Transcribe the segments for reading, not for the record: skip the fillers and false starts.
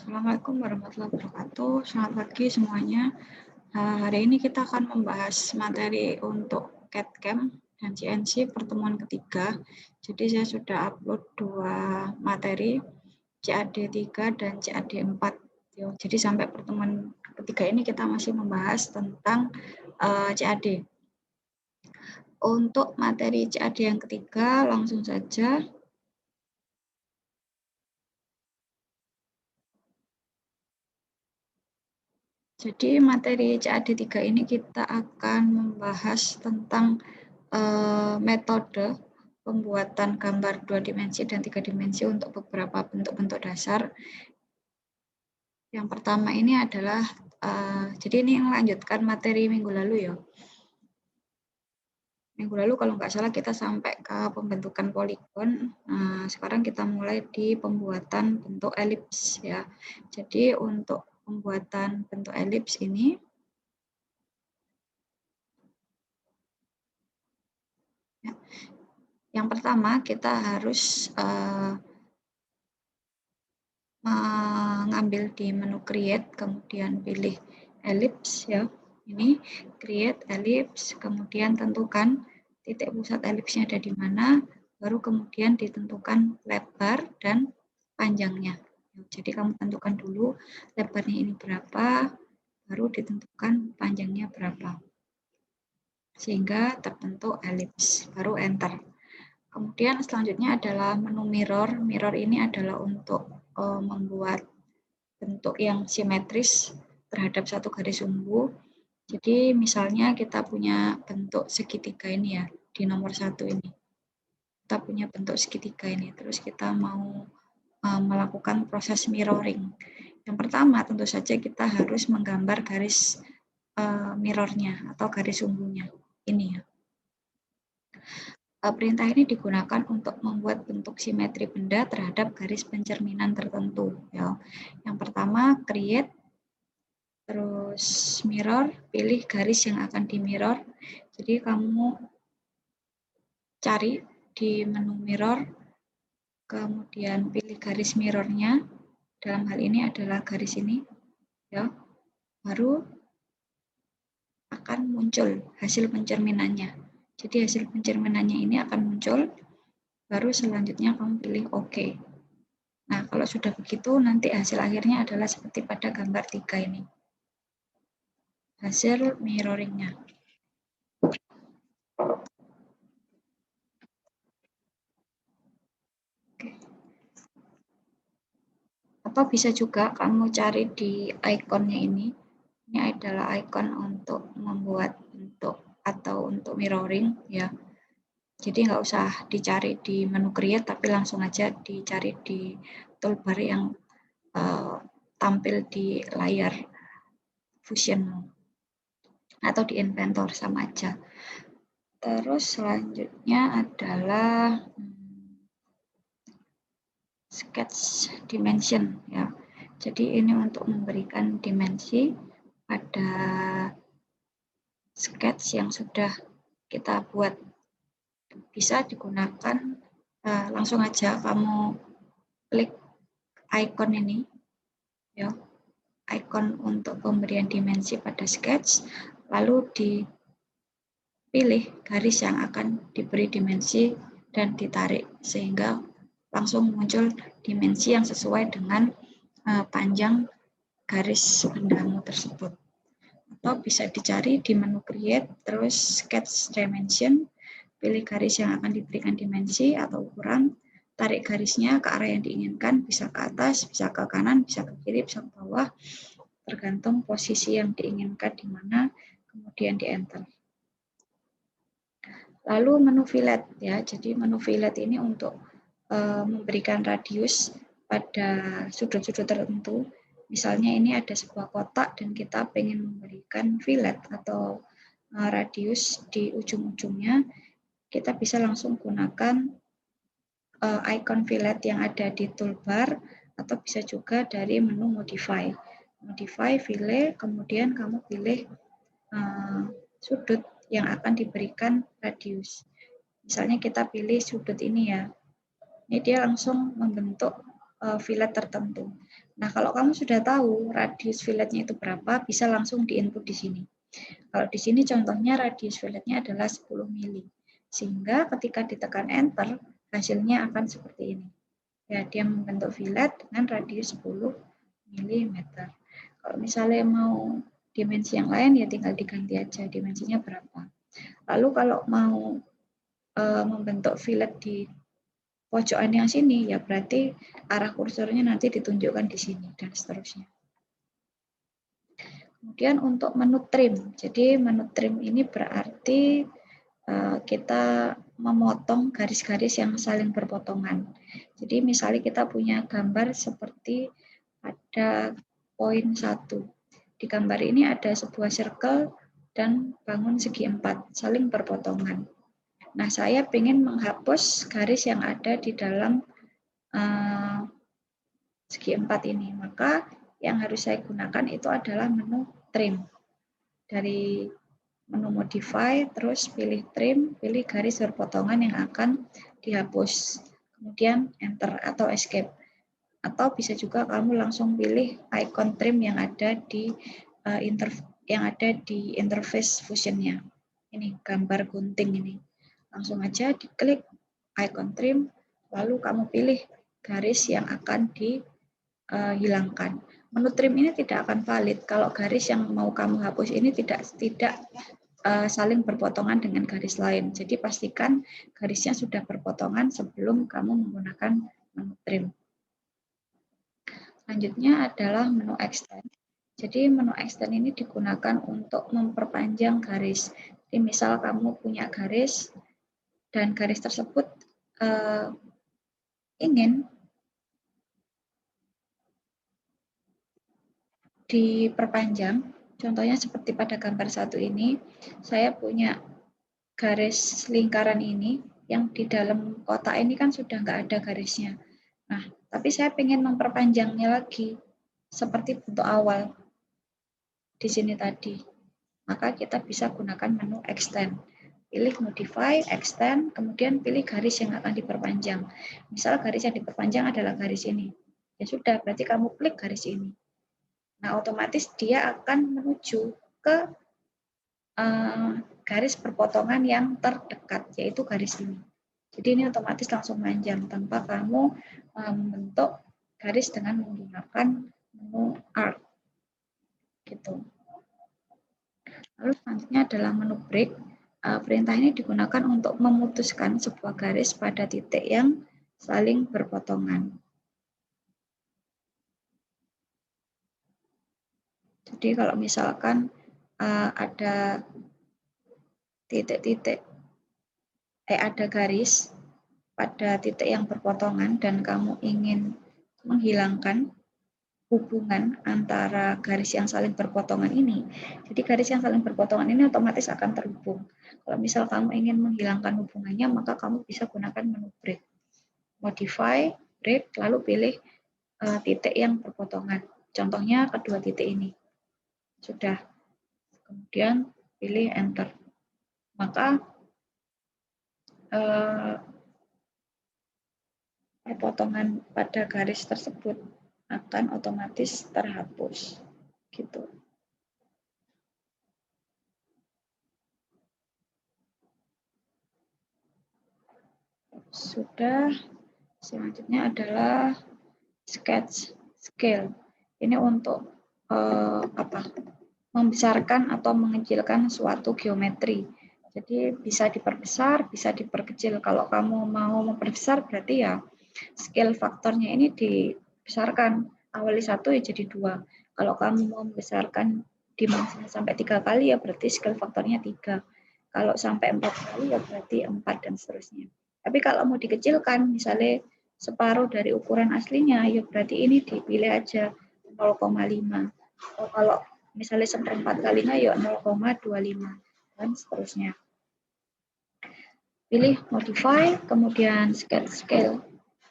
Assalamualaikum warahmatullahi wabarakatuh. Selamat pagi semuanya. Hari ini kita akan membahas materi untuk CAD/CAM dan CNC pertemuan ketiga. Jadi saya sudah upload 2 materi, CAD 3 dan CAD 4. Jadi sampai pertemuan ketiga ini kita masih membahas tentang CAD. Untuk materi CAD yang ketiga, langsung saja. Jadi materi CAD 3 ini kita akan membahas tentang metode pembuatan gambar 2 dimensi dan 3 dimensi untuk beberapa bentuk-bentuk dasar. Yang pertama ini adalah, jadi ini melanjutkan materi minggu lalu ya. Minggu lalu kalau nggak salah kita sampai ke pembentukan poligon. Sekarang kita mulai di pembuatan bentuk elips ya. Jadi untuk pembuatan bentuk elips ini, ya, yang pertama kita harus mengambil di menu create, kemudian pilih ellipse ya. Ini create ellipse, kemudian tentukan titik pusat elipsnya ada di mana, baru kemudian ditentukan lebar dan panjangnya. Jadi kamu tentukan dulu lebarnya ini berapa, baru ditentukan panjangnya berapa. Sehingga terbentuk ellipse, baru enter. Kemudian selanjutnya adalah menu mirror. Mirror ini adalah untuk membuat bentuk yang simetris terhadap satu garis sumbu. Jadi misalnya kita punya bentuk segitiga ini ya, di nomor 1 ini. Kita punya bentuk segitiga ini, terus kita mau melakukan proses mirroring. Yang pertama tentu saja kita harus menggambar garis mirrornya atau garis sumbunya. Ini ya. Perintah ini digunakan untuk membuat bentuk simetri benda terhadap garis pencerminan tertentu. Ya. Yang pertama, create, terus mirror, pilih garis yang akan di mirror. Jadi kamu cari di menu mirror, kemudian pilih garis mirrornya. Dalam hal ini adalah garis ini, ya. Baru akan muncul hasil pencerminannya. Jadi hasil pencerminannya ini akan muncul. Baru selanjutnya kamu pilih OK. Nah, kalau sudah begitu, nanti hasil akhirnya adalah seperti pada gambar 3 ini. Hasil mirroringnya. Oke. Atau bisa juga kamu cari di ikonnya ini. Ini adalah ikon untuk membuat bentuk atau untuk mirroring ya. Jadi nggak usah dicari di menu create, tapi langsung aja dicari di toolbar yang tampil di layar Fusion atau di Inventor, sama aja. Terus selanjutnya adalah sketch dimension ya. Jadi ini untuk memberikan dimensi pada sketch yang sudah kita buat. Bisa digunakan langsung aja kamu klik icon ini ya, icon untuk pemberian dimensi pada sketch, lalu dipilih garis yang akan diberi dimensi dan ditarik sehingga langsung muncul dimensi yang sesuai dengan panjang garis bendamu tersebut. Atau bisa dicari di menu create, terus sketch dimension, pilih garis yang akan diberikan dimensi atau ukuran, tarik garisnya ke arah yang diinginkan, bisa ke atas, bisa ke kanan, bisa ke kiri, bisa ke bawah, tergantung posisi yang diinginkan di mana, kemudian di enter. Lalu menu fillet ya, jadi menu fillet ini untuk memberikan radius pada sudut-sudut tertentu. Misalnya ini ada sebuah kotak dan kita ingin memberikan fillet atau radius di ujung-ujungnya, kita bisa langsung gunakan icon fillet yang ada di toolbar atau bisa juga dari menu modify. Modify, fillet, kemudian kamu pilih sudut yang akan diberikan radius. Misalnya kita pilih sudut ini ya. Ini dia langsung membentuk fillet tertentu. Nah, kalau kamu sudah tahu radius filletnya itu berapa, bisa langsung diinput di sini. Kalau di sini contohnya radius filletnya adalah 10 mili. Sehingga ketika ditekan enter, hasilnya akan seperti ini. Ya, dia membentuk fillet dengan radius 10 mm. Kalau misalnya mau dimensi yang lain, ya tinggal diganti aja dimensinya berapa. Lalu kalau mau membentuk fillet di pojokan yang sini, ya berarti arah kursornya nanti ditunjukkan di sini, dan seterusnya. Kemudian untuk menu trim. Jadi menu trim ini berarti kita memotong garis-garis yang saling berpotongan. Jadi misalnya kita punya gambar seperti ada poin 1. Di gambar ini ada sebuah circle dan bangun segi 4, saling berpotongan. Nah, saya ingin menghapus garis yang ada di dalam segi 4 ini. Maka yang harus saya gunakan itu adalah menu trim. Dari menu modify, terus pilih trim, pilih garis berpotongan yang akan dihapus. Kemudian enter atau escape. Atau bisa juga kamu langsung pilih icon trim yang ada di interface Fusion-nya. Ini gambar gunting ini. Langsung aja diklik icon trim, lalu kamu pilih garis yang akan dihilangkan. Menu trim ini tidak akan valid kalau garis yang mau kamu hapus ini tidak saling berpotongan dengan garis lain. Jadi pastikan garisnya sudah berpotongan sebelum kamu menggunakan menu trim. Selanjutnya adalah menu extend. Jadi menu extend ini digunakan untuk memperpanjang garis. Jadi misal kamu punya garis dan garis tersebut ingin diperpanjang, contohnya seperti pada gambar 1 ini, saya punya garis lingkaran ini yang di dalam kotak ini kan sudah nggak ada garisnya. Nah, tapi saya ingin memperpanjangnya lagi seperti bentuk awal di sini tadi. Maka kita bisa gunakan menu extend. Pilih modify, extend, kemudian pilih garis yang akan diperpanjang. Misal garis yang diperpanjang adalah garis ini. Ya sudah, berarti kamu klik garis ini. Nah, otomatis dia akan menuju ke garis perpotongan yang terdekat, yaitu garis ini. Jadi ini otomatis langsung panjang tanpa kamu membentuk garis dengan menggunakan menu Art. Gitu. Lalu selanjutnya adalah menu break. Perintah ini digunakan untuk memutuskan sebuah garis pada titik yang saling berpotongan. Jadi kalau misalkan ada titik-titik, ada garis pada titik yang berpotongan dan kamu ingin menghilangkan hubungan antara garis yang saling berpotongan ini. Jadi garis yang saling berpotongan ini otomatis akan terhubung. Kalau misal kamu ingin menghilangkan hubungannya, maka kamu bisa gunakan menu break. Modify, break, lalu pilih titik yang berpotongan. Contohnya kedua titik ini. Sudah. Kemudian pilih enter. Maka perpotongan pada garis tersebut akan otomatis terhapus. Gitu. Sudah. Selanjutnya adalah sketch scale. Ini untuk membesarkan atau mengecilkan suatu geometri. Jadi bisa diperbesar, bisa diperkecil. Kalau kamu mau memperbesar berarti ya scale faktornya ini dibesarkan. Awali 1 ya jadi 2. Kalau kamu mau membesarkan dimensinya sampai 3 kali ya berarti scale faktornya 3. Kalau sampai 4 kali ya berarti 4 dan seterusnya. Tapi kalau mau dikecilkan misalnya separuh dari ukuran aslinya ya berarti ini dipilih aja 0,5. Kalau misalnya seperempat kalinya ya 0,25 dan seterusnya. Pilih modify, kemudian scale.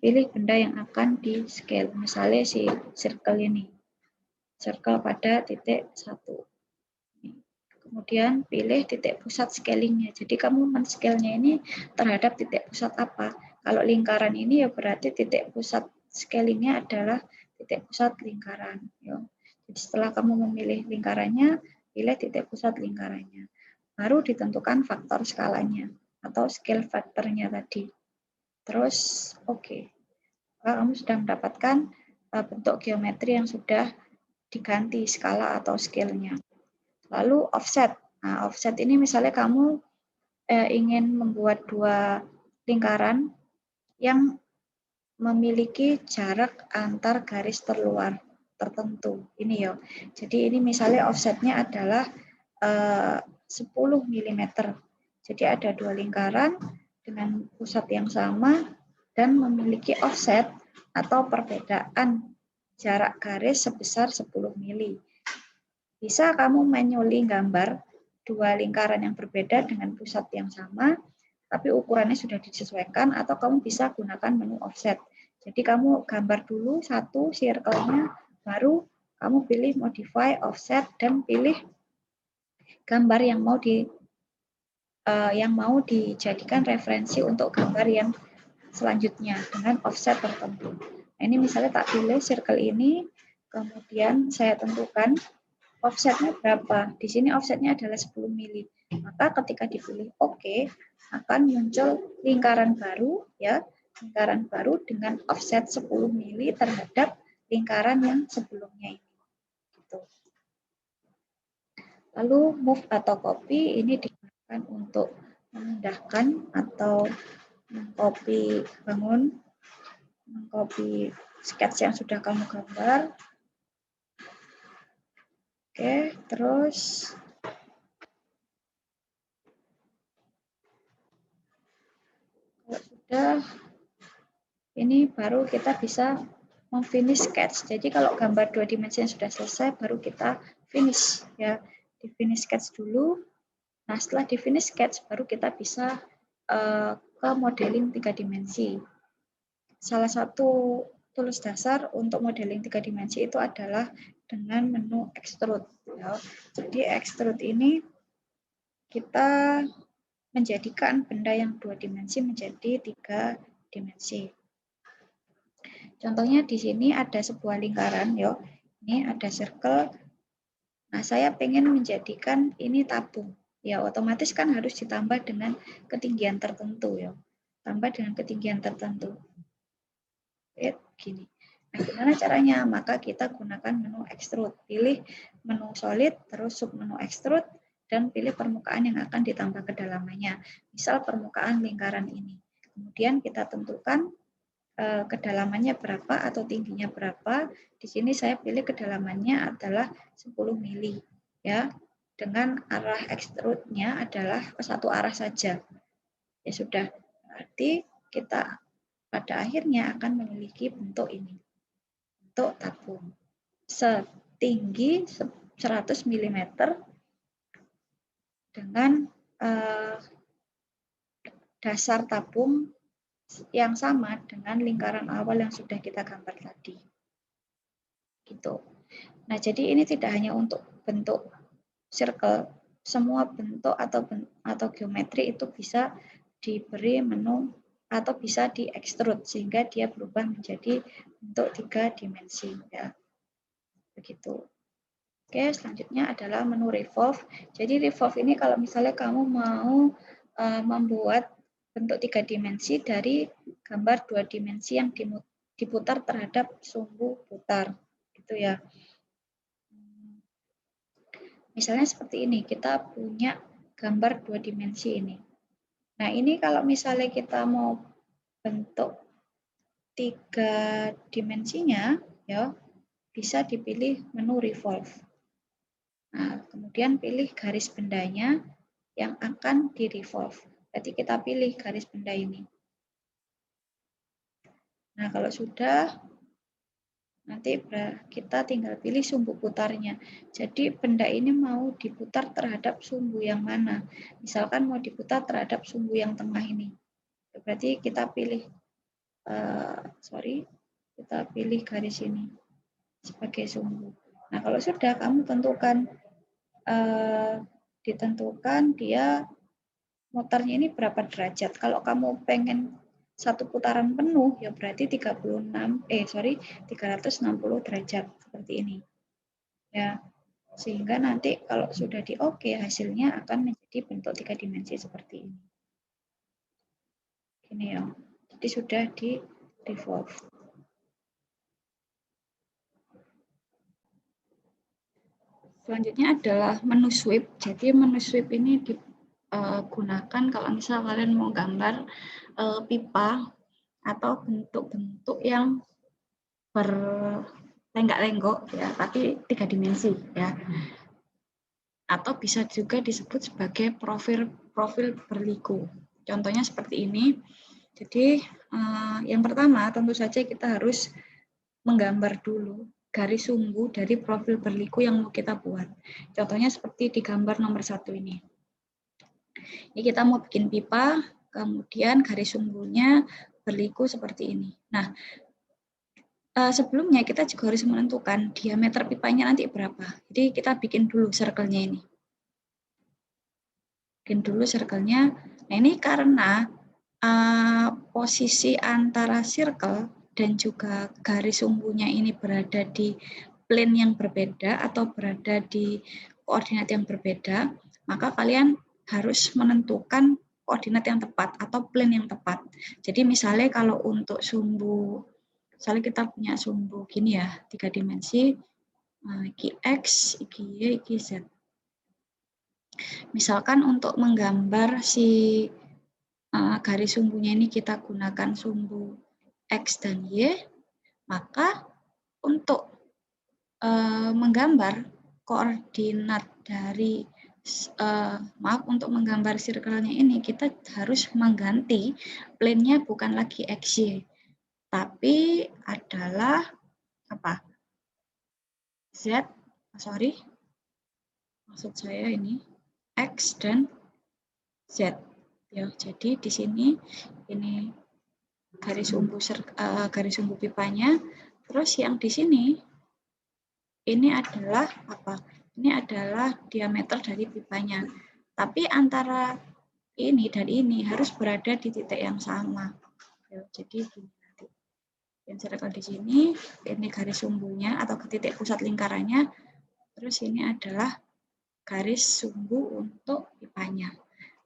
Pilih benda yang akan di scale. Misalnya si circle ini. Circle pada titik 1. Kemudian pilih titik pusat scalingnya. Jadi kamu men-scale-nya ini terhadap titik pusat apa. Kalau lingkaran ini ya berarti titik pusat scalingnya adalah titik pusat lingkaran. Ya. Jadi setelah kamu memilih lingkarannya, pilih titik pusat lingkarannya. Baru ditentukan faktor skalanya atau scale faktornya tadi. Terus oke. Kamu sudah mendapatkan bentuk geometri yang sudah diganti skala atau scale-nya. Lalu offset. Nah, offset ini misalnya kamu ingin membuat dua lingkaran yang memiliki jarak antar garis terluar tertentu. Ini ya. Jadi ini misalnya offsetnya adalah 10 mm. Jadi ada dua lingkaran dengan pusat yang sama dan memiliki offset atau perbedaan jarak garis sebesar 10 mm. Bisa kamu manually gambar dua lingkaran yang berbeda dengan pusat yang sama, tapi ukurannya sudah disesuaikan, atau kamu bisa gunakan menu offset. Jadi kamu gambar dulu satu circle-nya, baru kamu pilih modify offset dan pilih gambar yang mau dijadikan referensi untuk gambar yang selanjutnya dengan offset tertentu. Nah, ini misalnya tak pilih circle ini, kemudian saya tentukan offsetnya berapa. Di sini offsetnya adalah 10 mili. Maka ketika dipilih OK, akan muncul lingkaran baru, ya, lingkaran baru dengan offset 10 mili terhadap lingkaran yang sebelumnya ini. Gitu. Lalu move atau copy ini digunakan untuk memindahkan atau mengcopy mengcopy sketch yang sudah kamu gambar. Oke, terus kalau sudah, ini baru kita bisa memfinish sketch. Jadi kalau gambar dua dimensi yang sudah selesai, baru kita finish, ya. Di finish sketch dulu. Nah, setelah di finish sketch, baru kita bisa ke modeling 3 dimensi. Salah satu tools dasar untuk modeling 3 dimensi itu adalah dengan menu extrude. Ya. Jadi extrude ini kita menjadikan benda yang 2 dimensi menjadi 3 dimensi. Contohnya di sini ada sebuah lingkaran, yo. Ini ada circle. Nah, saya pengen menjadikan ini tabung. Ya, otomatis kan harus ditambah dengan ketinggian tertentu, ya. Tambah dengan ketinggian tertentu. Gini. Nah, gimana caranya? Maka kita gunakan menu extrude. Pilih menu solid, terus sub menu extrude, dan pilih permukaan yang akan ditambah kedalamannya. Misal permukaan lingkaran ini. Kemudian kita tentukan kedalamannya berapa atau tingginya berapa. Di sini saya pilih kedalamannya adalah 10 mili, ya. Dengan arah extrude-nya adalah ke satu arah saja. Ya sudah, berarti kita pada akhirnya akan memiliki bentuk ini. Bentuk tabung setinggi 100 mm dengan dasar tabung yang sama dengan lingkaran awal yang sudah kita gambar tadi. Gitu. Nah, jadi ini tidak hanya untuk bentuk circle, semua bentuk atau geometri itu bisa diberi menu atau bisa di extrude sehingga dia berubah menjadi bentuk 3 dimensi, ya. Begitu. Oke, selanjutnya adalah menu revolve. Jadi revolve ini kalau misalnya kamu mau membuat bentuk 3 dimensi dari gambar 2 dimensi yang diputar terhadap sumbu putar, gitu ya. Misalnya seperti ini, kita punya gambar 2 dimensi ini. Nah, ini kalau misalnya kita mau bentuk 3 dimensinya, ya, bisa dipilih menu revolve. Nah, kemudian pilih garis bendanya yang akan di-revolve. Berarti kita pilih garis benda ini. Nah, kalau sudah, nanti kita tinggal pilih sumbu putarnya. Jadi benda ini mau diputar terhadap sumbu yang mana. Misalkan mau diputar terhadap sumbu yang tengah ini. Berarti kita pilih, kita pilih garis ini sebagai sumbu. Nah, kalau sudah kamu tentukan, ditentukan dia muternya ini berapa derajat. Kalau kamu pengen satu putaran penuh ya berarti 360 derajat seperti ini. Ya. Sehingga nanti kalau sudah di oke, hasilnya akan menjadi bentuk 3 dimensi seperti ini. Gini ya. Jadi sudah di revolve. Selanjutnya adalah menu sweep. Jadi menu sweep ini digunakan kalau misal kalian mau gambar pipa atau bentuk-bentuk yang berlenggak-lenggok ya, tapi 3 dimensi ya. Atau bisa juga disebut sebagai profil berliku. Contohnya seperti ini. Jadi yang pertama tentu saja kita harus menggambar dulu garis sumbu dari profil berliku yang mau kita buat. Contohnya seperti di gambar nomor 1 ini. Ini kita mau bikin pipa, kemudian garis sumbunya berliku seperti ini. Nah, sebelumnya kita juga harus menentukan diameter pipanya nanti berapa. Jadi kita bikin dulu circle-nya ini. Bikin dulu circle-nya. Nah, ini karena posisi antara circle dan juga garis sumbunya ini berada di plane yang berbeda atau berada di koordinat yang berbeda, maka kalian harus menentukan koordinat yang tepat atau plane yang tepat. Jadi misalnya kalau untuk sumbu, misalnya kita punya sumbu gini ya, 3 dimensi, iki X, iki Y, iki Z. Misalkan untuk menggambar si garis sumbunya ini kita gunakan sumbu X dan Y, maka untuk menggambar koordinat dari untuk menggambar circle-nya ini kita harus mengganti plane-nya bukan lagi XY, tapi adalah apa? Maksud saya ini X dan Z. Ya, jadi di sini ini garis sumbu pipanya, terus yang di sini ini adalah apa? Ini adalah diameter dari pipanya. Tapi antara ini dan ini harus berada di titik yang sama. Ya, jadi gini nanti. Circle di sini, ini garis sumbunya atau ke titik pusat lingkarannya. Terus ini adalah garis sumbu untuk pipanya.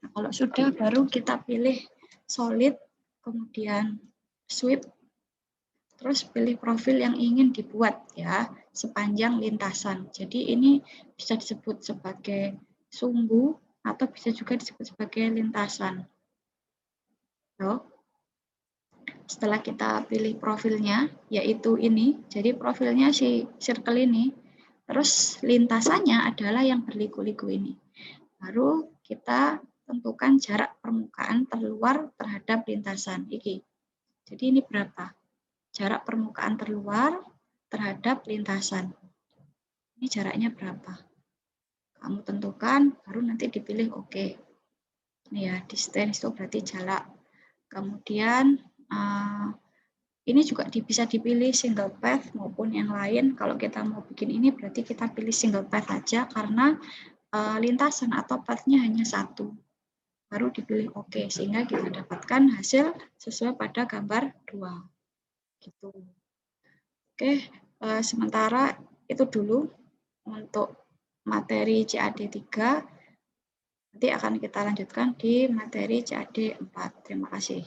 Nah, kalau sudah baru kita pilih solid, kemudian sweep, terus pilih profil yang ingin dibuat ya, sepanjang lintasan. Jadi ini bisa disebut sebagai sumbu atau bisa juga disebut sebagai lintasan. So, setelah kita pilih profilnya, yaitu ini, jadi profilnya si circle ini, terus lintasannya adalah yang berliku-liku ini. Baru kita tentukan jarak permukaan terluar terhadap lintasan. Jadi ini berapa? Jarak permukaan terluar terhadap lintasan. Ini jaraknya berapa? Kamu tentukan, baru nanti dipilih oke. Ini ya, distance itu berarti jarak. Kemudian ini juga bisa dipilih single path maupun yang lain. Kalau kita mau bikin ini berarti kita pilih single path aja karena lintasan atau path-nya hanya satu. Baru dipilih oke, sehingga kita dapatkan hasil sesuai pada gambar 2. Gitu. Oke, sementara itu dulu untuk materi CAD 3. Nanti akan kita lanjutkan di materi CAD 4. Terima kasih.